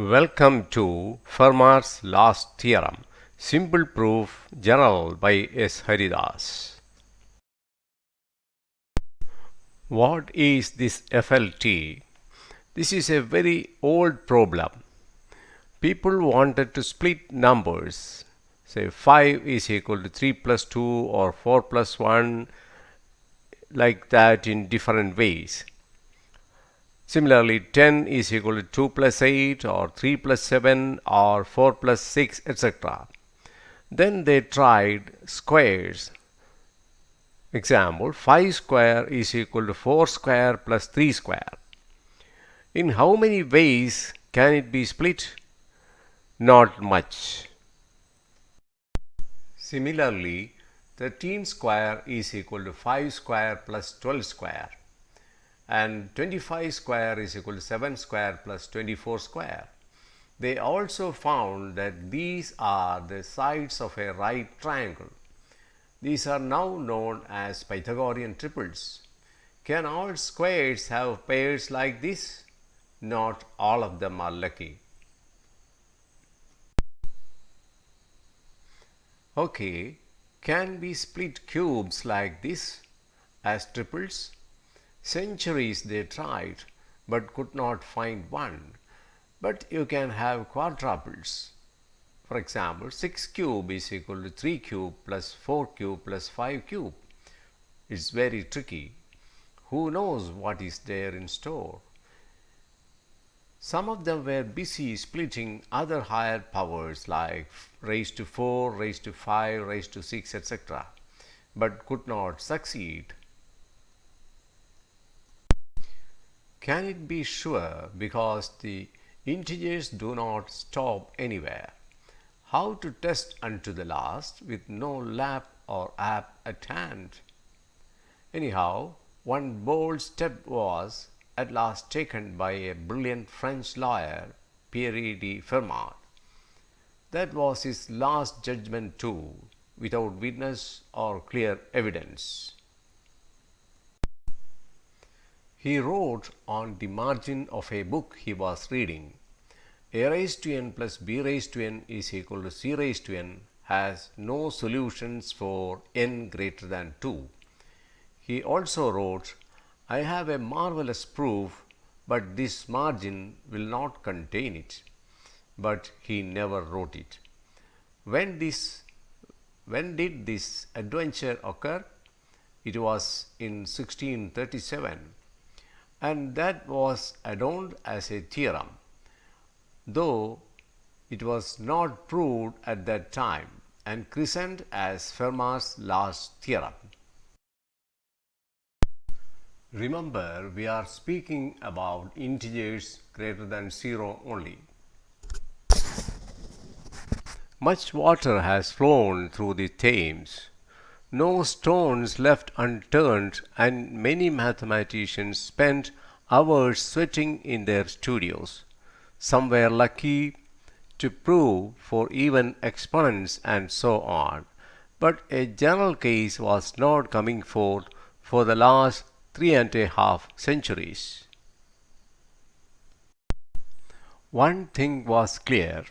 Welcome to Fermat's last theorem, simple proof general by S.Haridas. What is this FLT? This is a very old problem. People wanted to split numbers. Say 5 is equal to 3 plus 2 or 4 plus 1, like that in different ways. Similarly, 10 is equal to 2 plus 8 or 3 plus 7 or 4 plus 6, etc. Then they tried squares. Example, 5 square is equal to 4 square plus 3 square. In how many ways can it be split? Not much. Similarly, 13 square is equal to 5 square plus 12 square. And 25 square is equal to 7 square plus 24 square. They also found that these are the sides of a right triangle. These are now known as Pythagorean triples. Can all squares have pairs like this? Not all of them are lucky. Okay, can we split cubes like this as triples? Centuries they tried, but could not find one. But you can have quadruples. For example, 6 cube is equal to 3 cube plus 4 cube plus 5 cube. It's very tricky. Who knows what is there in store? Some of them were busy splitting other higher powers like raised to 4, raised to 5, raised to 6, etc. but could not succeed. Can it be sure? Because the integers do not stop anywhere. How to test unto the last with no lap or app at hand? Anyhow, one bold step was at last taken by a brilliant French lawyer, Pierre Fermat. That was his last judgment too, without witness or clear evidence. He wrote on the margin of a book he was reading, a raised to n plus b raised to n is equal to c raised to n has no solutions for n greater than 2. He also wrote, I have a marvelous proof, but this margin will not contain it. But he never wrote it. When did this adventure occur? It was in 1637. And that was adorned as a theorem, though it was not proved at that time and christened as Fermat's last theorem. Remember, we are speaking about integers greater than 0 only. Much water has flown through the Thames. No stones left unturned, and many mathematicians spent hours sweating in their studios. Some were lucky to prove for even exponents and so on. But a general case was not coming forth for the last 3.5 centuries. One thing was clear.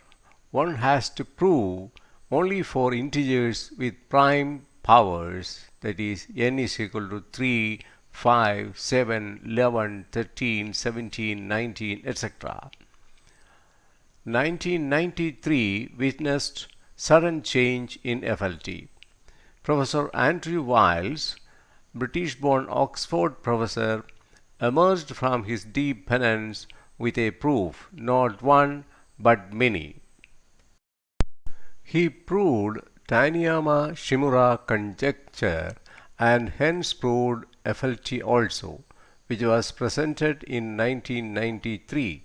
One has to prove only for integers with prime powers, that is n is equal to 3, 5, 7, 11, 13, 17, 19, etc. 1993 witnessed sudden change in FLT. Professor Andrew Wiles, British-born Oxford professor, emerged from his deep penance with a proof, not one but many. He proved Taniyama-Shimura conjecture and hence proved FLT also, which was presented in 1993.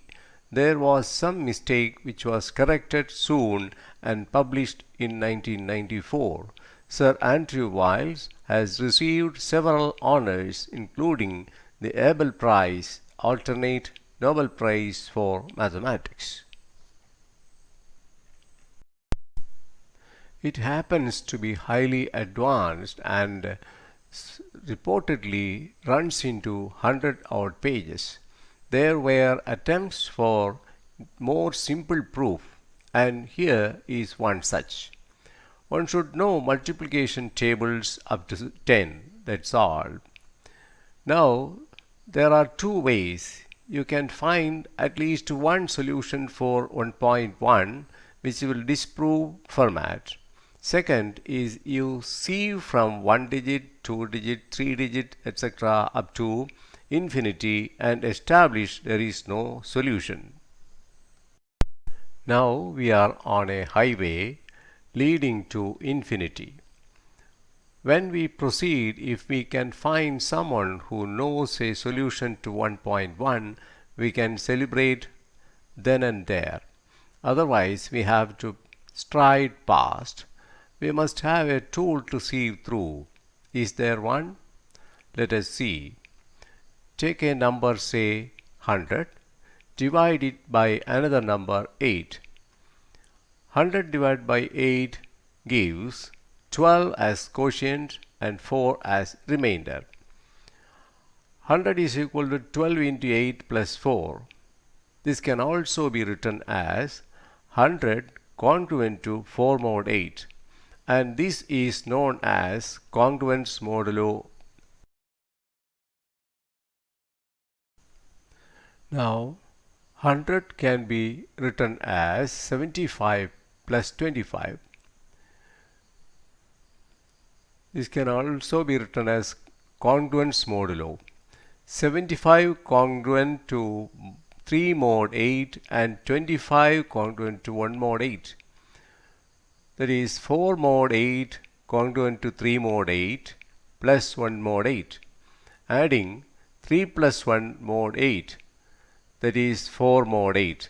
There was some mistake which was corrected soon and published in 1994. Sir Andrew Wiles has received several honors, including the Abel Prize, alternate Nobel Prize for Mathematics. It happens to be highly advanced and reportedly runs into 100-odd pages. There were attempts for more simple proof, and here is one such. One should know multiplication tables up to 10, that's all. Now, there are two ways. You can find at least one solution for 1.1 which will disprove Fermat. Second is you sieve from 1 digit, 2 digit, 3 digit, etc. up to infinity and establish there is no solution. Now we are on a highway leading to infinity. When we proceed, if we can find someone who knows a solution to 1.1, we can celebrate then and there. Otherwise, we have to stride past. We must have a tool to sieve through. Is there one? Let us see. Take a number, say 100, divide it by another number 8. 100 divided by 8 gives 12 as quotient and 4 as remainder. 100 is equal to 12 into 8 plus 4. This can also be written as 100 congruent to 4 mod 8, and this is known as congruence modulo. Now 100 can be written as 75 plus 25. This can also be written as congruence modulo. 75 congruent to 3 mod 8 and 25 congruent to 1 mod 8. That is 4 mod 8 congruent to 3 mod 8 plus 1 mod 8. Adding 3 plus 1 mod 8, that is 4 mod 8.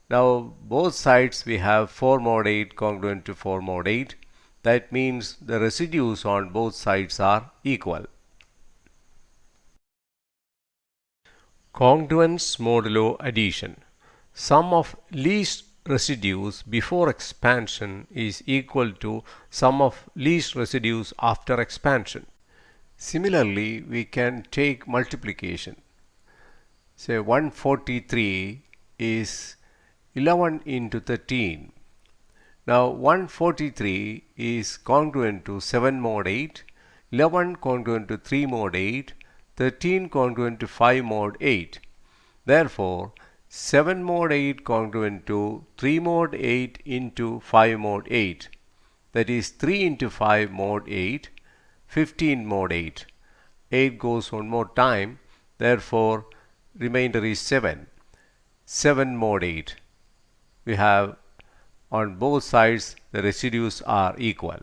Now both sides we have 4 mod 8 congruent to 4 mod 8. That means the residues on both sides are equal. Congruence modulo addition. Sum of least residues before expansion is equal to sum of least residues after expansion. Similarly, we can take multiplication. Say 143 is 11 into 13. Now 143 is congruent to 7 mod 8, 11 congruent to 3 mod 8, 13 congruent to 5 mod 8. Therefore, 7 mod 8 congruent to 3 mod 8 into 5 mod 8. That is 3 into 5 mod 8, 15 mod 8. 8 goes one more time, therefore remainder is 7. 7 mod 8. We have on both sides the residues are equal.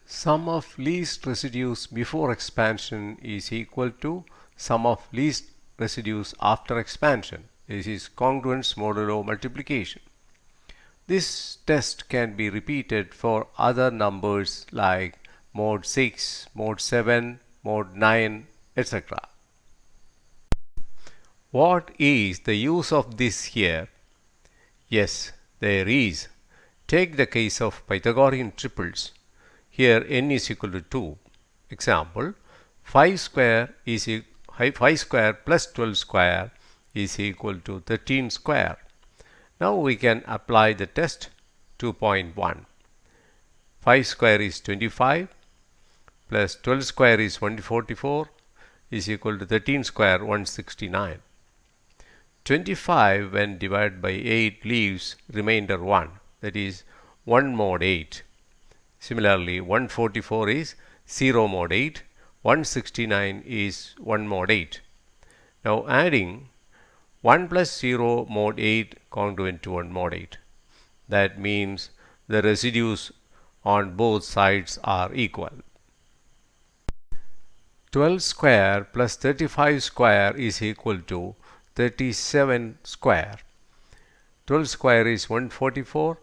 Sum of least residues before expansion is equal to sum of least residues after expansion. This is congruence modulo multiplication. This test can be repeated for other numbers like mod 6, mod 7, mod 9, etc. What is the use of this here? Yes, there is. Take the case of Pythagorean triples. Here n is equal to 2. Example, 5 square plus 12 square is equal to 13 square. Now we can apply the test 2.1. 5 square is 25 plus 12 square is 144 is equal to 13 square 169. 25 when divided by 8 leaves remainder 1, that is 1 mod 8. Similarly, 144 is 0 mod 8, 169 is 1 mod 8. Now adding 1 plus 0 mod 8 congruent to 1 mod 8. That means the residues on both sides are equal. 12 square plus 35 square is equal to 37 square. 12 square is 144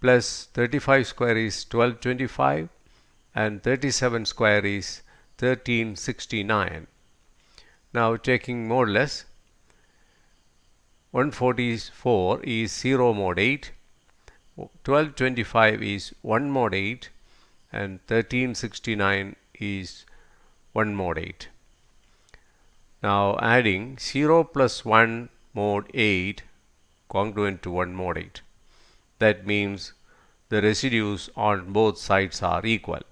plus 35 square is 1225 and 37 square is 1369. Now taking modulus, 144 is 0 mod 8, 1225 is 1 mod 8 and 1369 is 1 mod 8. Now adding 0 plus 1 mod 8 congruent to 1 mod 8. That means the residues on both sides are equal.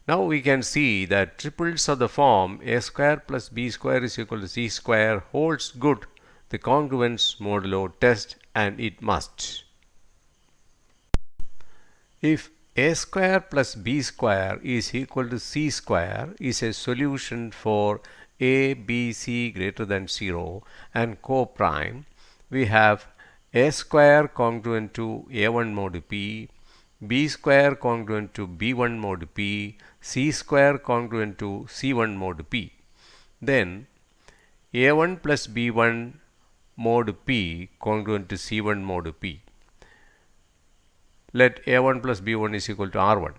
Now we can see that triples of the form a square plus b square is equal to c square holds good the congruence modulo test, and it must. If a square plus b square is equal to c square is a solution for a, b, c greater than 0 and co-prime, we have a square congruent to a1 mod p, b square congruent to b1 mod p, c square congruent to c1 mod p. Then a1 plus b1 mod p congruent to c1 mod p. Let a1 plus b1 is equal to r1.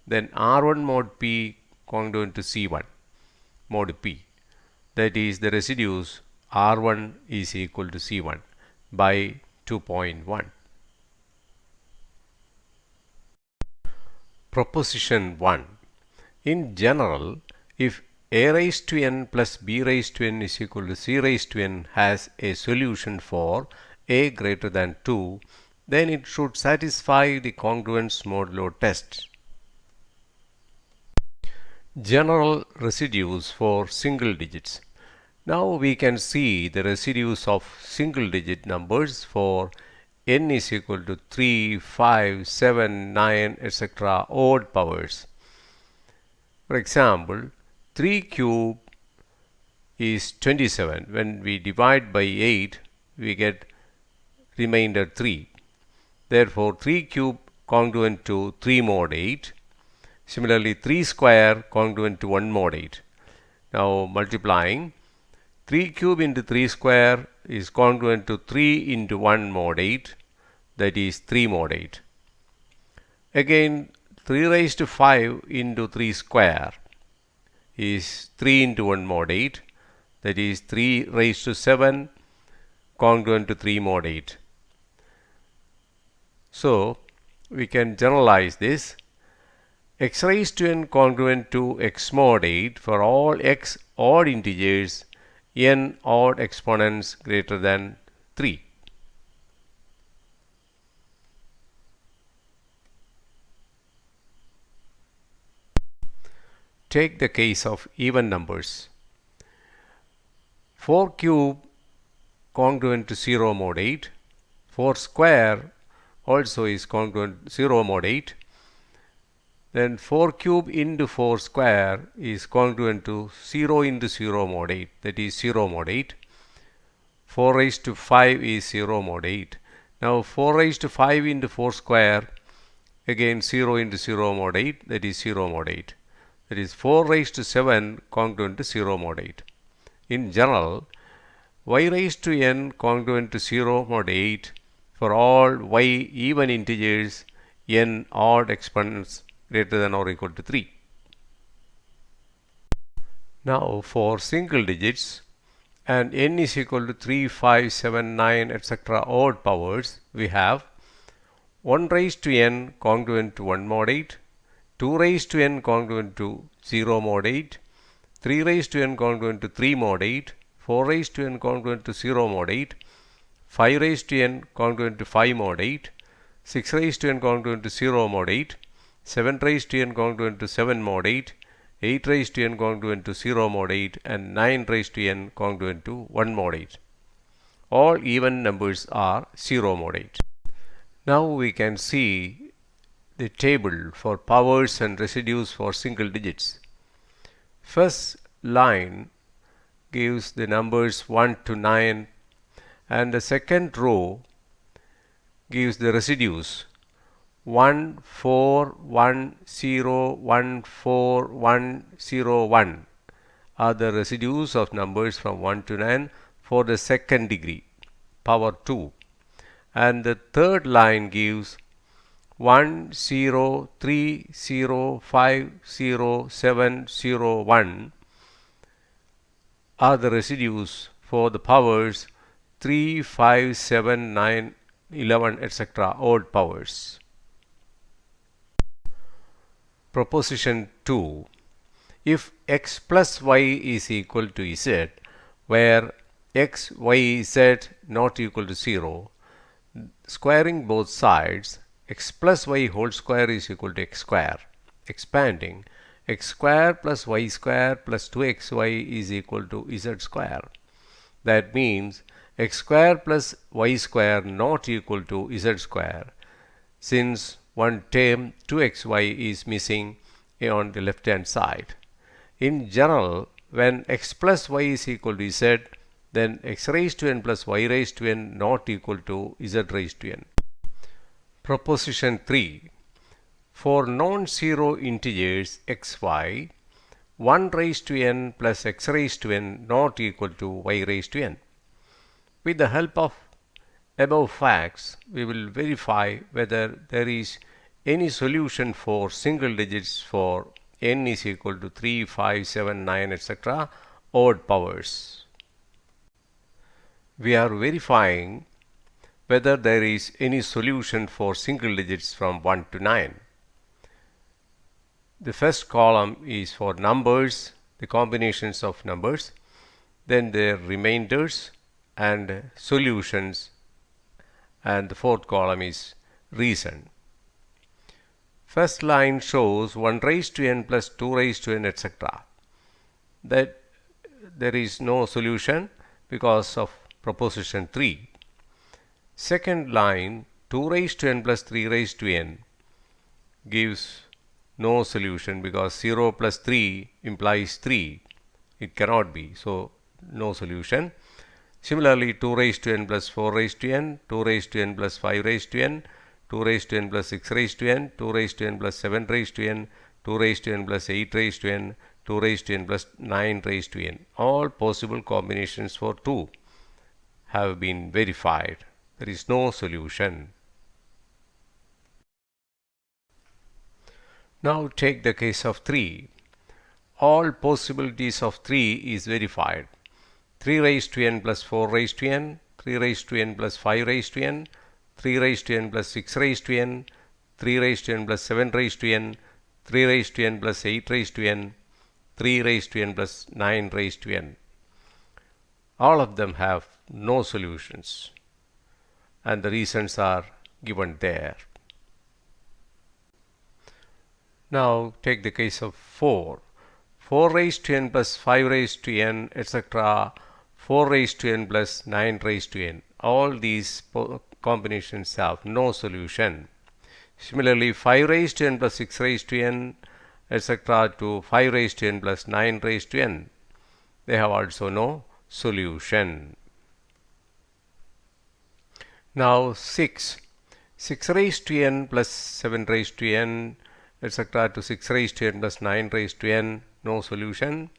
Then r1 mod p congruent to c1 mod p. That is, the residues r1 is equal to c1 by 2.1. Proposition 1. In general, if a raised to n plus b raised to n is equal to c raised to n has a solution for a greater than 2, then it should satisfy the congruence modulo test. General residues for single digits. Now we can see the residues of single digit numbers for n is equal to 3, 5, 7, 9, etc. odd powers. For example, 3 cube is 27. When we divide by 8, we get remainder 3. Therefore, 3 cube congruent to 3 mod 8. Similarly, 3 square congruent to 1 mod 8. Now multiplying, 3 cube into 3 square is congruent to 3 into 1 mod 8, that is 3 mod 8. Again, 3 raised to 5 into 3 square is 3 into 1 mod 8, that is 3 raised to 7 congruent to 3 mod 8. So, we can generalize this. X raised to n congruent to x mod 8 for all x odd integers, n odd exponents greater than 3. Take the case of even numbers. 4 cube congruent to 0 mod 8. 4 square also is congruent 0 mod 8. Then 4 cube into 4 square is congruent to 0 into 0 mod 8, that is 0 mod 8. 4 raised to 5 is 0 mod 8. Now 4 raised to 5 into 4 square, again 0 into 0 mod 8, that is 0 mod 8. That is 4 raised to 7 congruent to 0 mod 8. In general, y raised to n congruent to 0 mod 8 for all y even integers, n odd exponents greater than or equal to 3. Now for single digits and n is equal to 3, 5, 7, 9, etc. odd powers, we have 1 raised to n congruent to 1 mod 8, 2 raised to n congruent to 0 mod 8, 3 raised to n congruent to 3 mod 8, 4 raised to n congruent to 0 mod 8, 5 raised to n congruent to 5 mod 8, 6 raised to n congruent to 0 mod 8, 7 raised to n congruent to 7 mod 8, 8 raised to n congruent to 0 mod 8, and 9 raised to n congruent to 1 mod 8. All even numbers are 0 mod 8. Now we can see the table for powers and residues for single digits. First line gives the numbers 1 to 9, and the second row gives the residues 1, 4, 1, 0, 1, 4, 1, 0, 1 are the residues of numbers from 1 to 9 for the second degree, power 2. And the third line gives 1, 0, 3, 0, 5, 0, 7, 0, 1 are the residues for the powers 3, 5, 7, 9, 11, etc. odd powers. Proposition 2. If x plus y is equal to z, where x, y, z not equal to 0, squaring both sides, x plus y whole square is equal to x square. Expanding, x square plus y square plus 2xy is equal to z square. That means x square plus y square not equal to z square, since one term 2xy is missing on the left hand side. In general, when x plus y is equal to z, then x raised to n plus y raised to n not equal to z raised to n. Proposition 3. For non-zero integers xy, 1 raised to n plus x raised to n not equal to y raised to n. With the help of above facts, we will verify whether there is any solution for single digits for n is equal to 3, 5, 7, 9, etc. odd powers. We are verifying whether there is any solution for single digits from 1 to 9. The first column is for numbers, the combinations of numbers, then their remainders and solutions, and the fourth column is reason. First line shows 1 raised to n plus 2 raised to n, etc. That there is no solution because of proposition 3. Second line 2 raised to n plus 3 raised to n gives no solution because 0 plus 3 implies 3. It cannot be, so no solution. Similarly, 2 raised to n plus 4 raised to n, 2 raised to n plus 5 raised to n, 2 raised to n plus 6 raised to n, 2 raised to n plus 7 raised to n, 2 raised to n plus 8 raised to n, 2 raised to n plus 9 raised to n. All possible combinations for 2 have been verified. There is no solution. Now take the case of 3. All possibilities of 3 is verified. 3 raised to n plus 4 raised to n, 3 raised to n plus 5 raised to n, 3 raised to n plus 6 raised to n, 3 raised to n plus 7 raised to n, 3 raised to n plus 8 raised to n, 3 raised to n plus 9 raised to n. All of them have no solutions, and the reasons are given there. Now take the case of 4. 4 raised to n plus 5 raised to n, etc. 4 raised to n plus 9 raised to n. All these combinations have no solution. Similarly, 5 raised to n plus 6 raised to n, etc. to 5 raised to n plus 9 raised to n. They have also no solution. Now 6. 6 raised to n plus 7 raised to n, etc. to 6 raised to n plus 9 raised to n, no solution.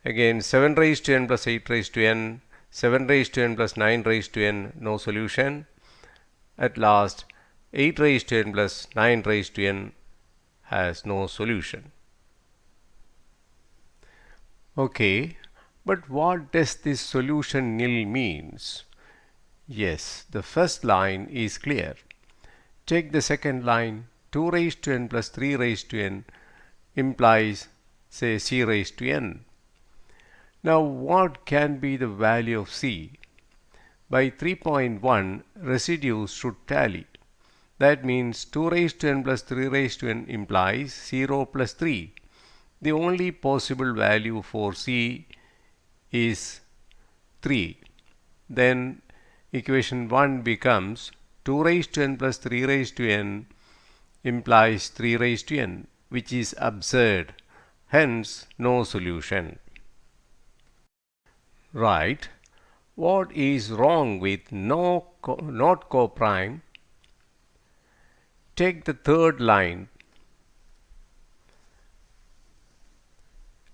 Again 7 raised to n plus 8 raised to n, 7 raised to n plus 9 raised to n, no solution. At last 8 raised to n plus 9 raised to n has no solution. Okay, but what does this solution nil means? Yes, the first line is clear. Take the second line, 2 raised to n plus 3 raised to n implies, say, c raised to n. Now what can be the value of c? By 3.1, residues should tally. That means 2 raised to n plus 3 raised to n implies 0 plus 3. The only possible value for c is 3. Then equation 1 becomes 2 raised to n plus 3 raised to n implies 3 raised to n, which is absurd. Hence, no solution. Right. What is wrong with not coprime? Take the third line,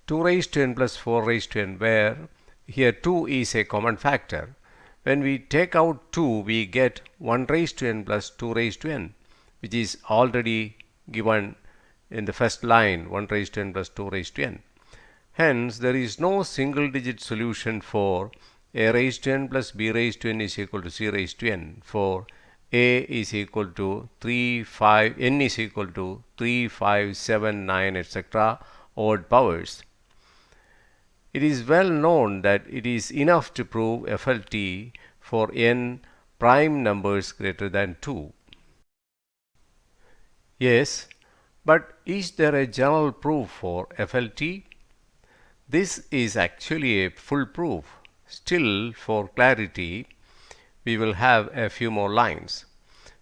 2 raised to n plus 4 raised to n, where here 2 is a common factor. When we take out 2, we get 1 raised to n plus 2 raised to n, which is already given in the first line, 1 raised to n plus 2 raised to n. Hence, there is no single digit solution for a raised to n plus b raised to n is equal to c raised to n, for a is equal to 3, 5, n is equal to 3, 5, 7, 9, etc. odd powers. It is well known that it is enough to prove FLT for n prime numbers greater than 2. Yes, but is there a general proof for FLT? This is actually a full proof. Still, for clarity, we will have a few more lines.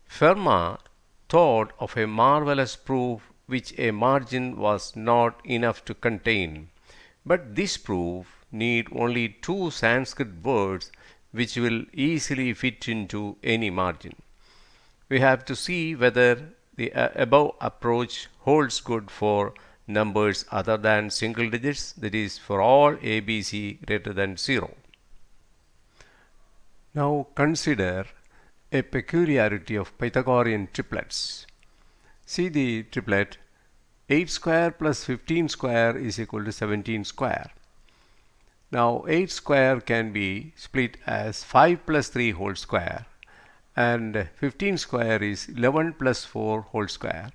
Fermat thought of a marvelous proof which a margin was not enough to contain. But this proof need only two Sanskrit words which will easily fit into any margin. We have to see whether the above approach holds good for numbers other than single digits, that is for all ABC greater than 0. Now consider a peculiarity of Pythagorean triplets. See the triplet 8 square plus 15 square is equal to 17 square. Now 8 square can be split as 5 plus 3 whole square, and 15 square is 11 plus 4 whole square.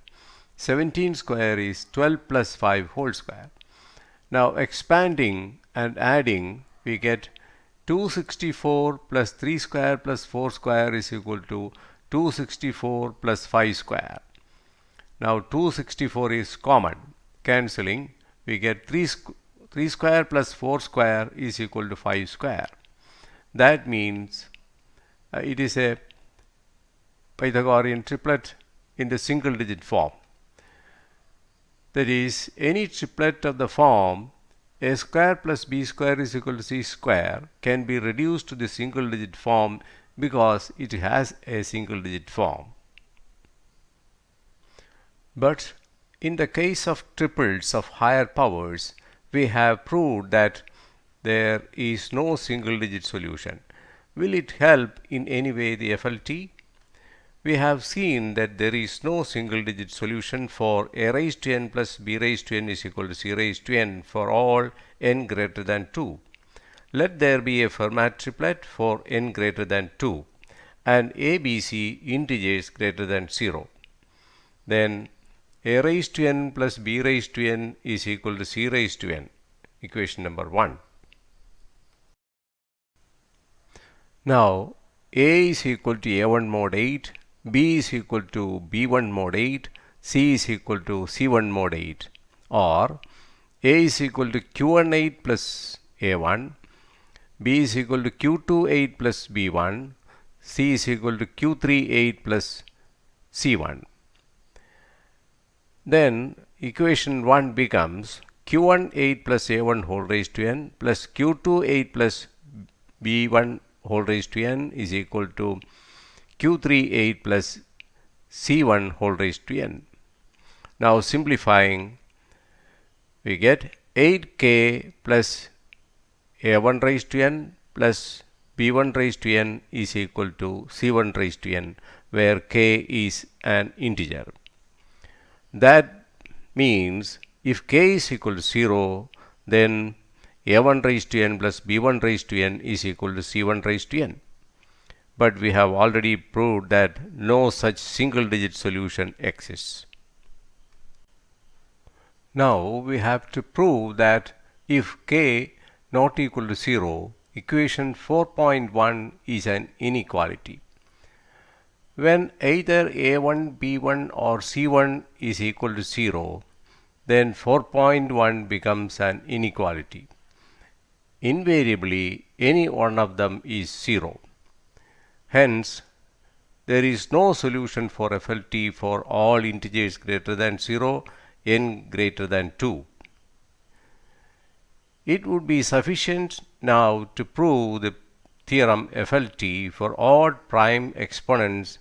17 square is 12 plus 5 whole square. Now expanding and adding, we get 264 plus 3 square plus 4 square is equal to 264 plus 5 square. Now 264 is common. Cancelling, we get 3 square plus 4 square is equal to 5 square. That means it is a Pythagorean triplet in the single digit form. That is, any triplet of the form a square plus b square is equal to c square can be reduced to the single digit form because it has a single digit form. But in the case of triples of higher powers, we have proved that there is no single digit solution. Will it help in any way the FLT? We have seen that there is no single digit solution for a raised to n plus b raised to n is equal to c raised to n for all n greater than 2. Let there be a Fermat triplet for n greater than 2 and ABC integers greater than 0. Then a raised to n plus b raised to n is equal to c raised to n, equation number 1. Now a is equal to a1 mod 8, b is equal to b1 mod 8, c is equal to c1 mod 8, or a is equal to q1 8 plus a1, b is equal to q2 8 plus b1, c is equal to q3 8 plus c1. Then equation 1 becomes q1 8 plus a1 whole raised to n plus q2 8 plus b1 whole raised to n is equal to q3 8 plus c1 whole raised to n. Now simplifying, we get 8k plus a1 raised to n plus b1 raised to n is equal to c1 raised to n, where k is an integer. That means if k is equal to 0, then a1 raised to n plus b1 raised to n is equal to c1 raised to n. But we have already proved that no such single digit solution exists. Now we have to prove that if k not equal to 0, equation 4.1 is an inequality. When either a1, b1 or c1 is equal to 0, then 4.1 becomes an inequality. Invariably, any one of them is 0. Hence, there is no solution for FLT for all integers greater than 0, n greater than 2. It would be sufficient now to prove the theorem FLT for odd prime exponents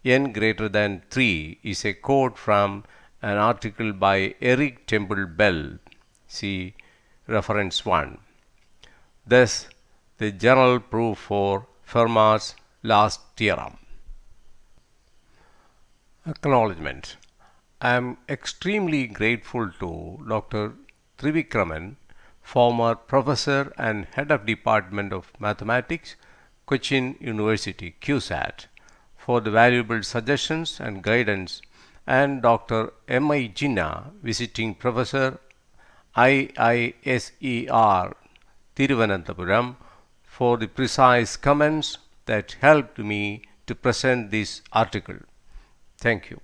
n greater than 3 is a quote from an article by Eric Temple Bell. See reference 1. Thus, the general proof for Fermat's last theorem. Acknowledgement. I am extremely grateful to Dr. Trivikraman, former professor and head of Department of Mathematics, Cochin University, QSAT, for the valuable suggestions and guidance, and Dr. M.I. Jinnah, visiting professor, IISER, Thiruvananthapuram, for the precise comments that helped me to present this article. Thank you.